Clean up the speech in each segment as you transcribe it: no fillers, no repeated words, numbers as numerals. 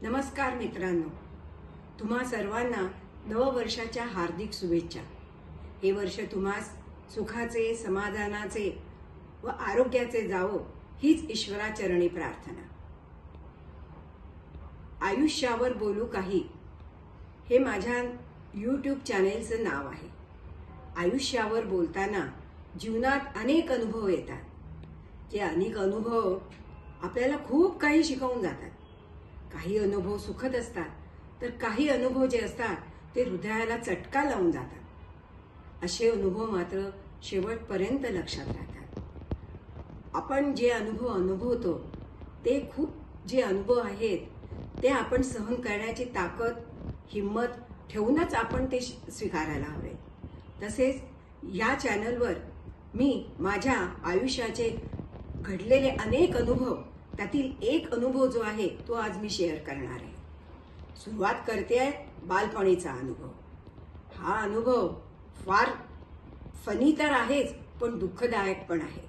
नमस्कार मित्रांनो, तुम्हा सर्वांना नववर्षाच्या हार्दिक शुभेच्छा। हे वर्ष तुम्हास सुखाचे, समाधानाचे व आरोग्याचे जावो हीच ईश्वराचरणी प्रार्थना। आयुष्यावर बोलू काही हे माझ्या YouTube चॅनेलचं नाव आहे। आयुष्यावर बोलताना जीवनात अनेक अनुभव येतात। ते अनेक अनुभव आपल्याला खूप काही शिकवून जातात। काही अनुभव सुखद असतात तर काही अनुभव जे असतात ते हृदयाला चटका लावून जातात। असे अनुभव मात्र शेवटपर्यंत लक्षात राहतात। आपण जे अनुभव अनुभवतो ते जे अनुभव आहेत ते आपण सहन करण्याची ताकद, हिम्मत ठेवूनच आपण ते स्वीकारायला हवे। तसेच या चॅनलवर मी माझ्या आयुष्याचे घडलेले अनेक अनुभव, त्यातील एक अनुभव जो आहे तो आज मी शेअर करणार आहे। सुरुवात करते आहे बालपणीचा अनुभव। हा अनुभव फार फनी तर आहेच पण दुःखदायक पण आहे।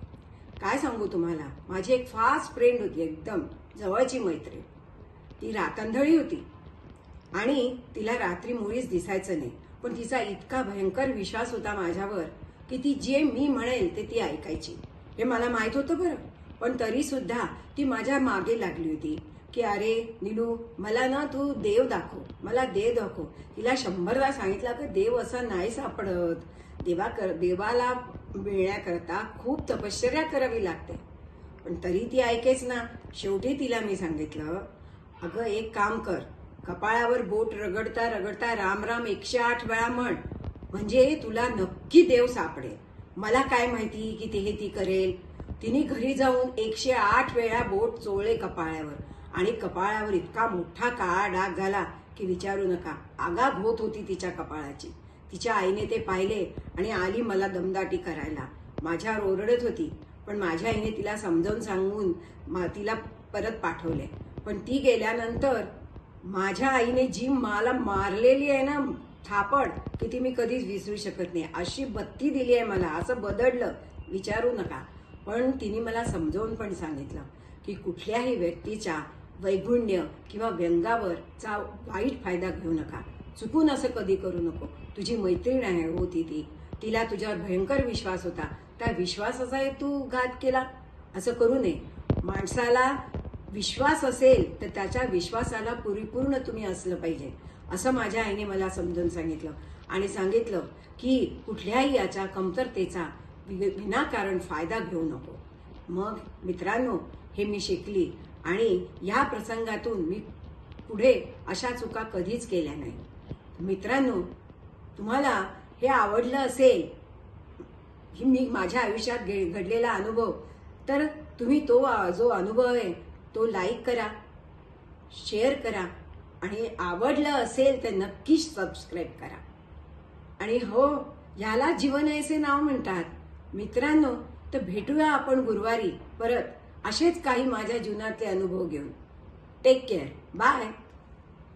काय सांगू तुम्हाला, माझी एक फास्ट फ्रेंड होती, एकदम जवळची मैत्रीण। ती रातंधळी होती आणि तिला रात्री मुळीच दिसायचं नाही, पण तिचा इतका भयंकर विश्वास होता माझ्यावर की ती जे मी म्हणेल ते ती ऐकायची। हे मला माहित होतं बरं, पण तरी सुद्धा ती माझ्या मागे लागली होती की अरे नीलू, मला ना तू देव दाखव, मला देव दाखव। तिला 100दा सांगितलं की देव असा नाही सापडत, देवाला मिळण्याकरता खूप तपश्चर्या करावी लागते, पण तरी ती ऐकेच ना। शेवटी तिला मी सांगितलं, अगं एक काम कर, कपाळावर बोट रगडता रगडता राम राम 108 वेळा म्हण, म्हणजे तुला नक्की देव सापडेल। मला काय माहिती की ती करेल। तिने घरी जाऊन 108 वेळा बोट चोळले कपाळावर आणि कपाळावर इतका मोठा काळा डाग झाला की विचारू नका। आगाग होत होती तिच्या कपाळाची। तिच्या आईने ते पाहिले आणि आली मला दमदाटी करायला। माझ्यावर ओरडत होती, पण माझ्या आईने तिला समजावून सांगून तिला परत पाठवले। पण ती गेल्यानंतर माझ्या आईने जी मला मारलेली आहे ना थापड, की ती मी कधीच विसरू शकत नाही। अशी बत्ती दिली आहे मला, असं बदडलं विचारू नका। पण तिने मला समजावून पण सांगितलं की कुठल्याही व्यक्तीच्या वैगुण्य किंवा व्यंगावरचा वाईट फायदा घेऊ नका, चुकून असं कधी करू नको। तुझी मैत्रीण आहे होती ती, तिला तुझ्यावर भयंकर विश्वास होता, त्या विश्वासाचा तू घात केला, असं करू नये। माणसाला विश्वास असेल तर त्याच्या विश्वासाला परिपूर्ण तुम्ही असलं पाहिजे, असं माझ्या आईने मला समजून सांगितलं आणि सांगितलं की कुठल्याही याच्या कमतरतेचा विनाकारण फायदा घेऊ नको। मग मित्रांनो, हे मी शिकली आणि या प्रसंगातून मी पुढे अशा चुका कधीच केल्या नाही। मित्रांनो, तुम्हाला हे आवडलं असेल ही मी माझ्या आयुष्यात घडलेला अनुभव, तर तुम्ही तो जो अनुभव आहे तो लाईक करा, शेअर करा आणि आवडलं असेल तर नक्कीच सबस्क्राईब करा। आणि हो, याला जीवन ऐसे नाव म्हणतात। मित्रांनो, तर भेटूया आपण गुरुवारी परत असेच काही माझ्या जीवनातले अनुभव घेऊन। Take care, bye.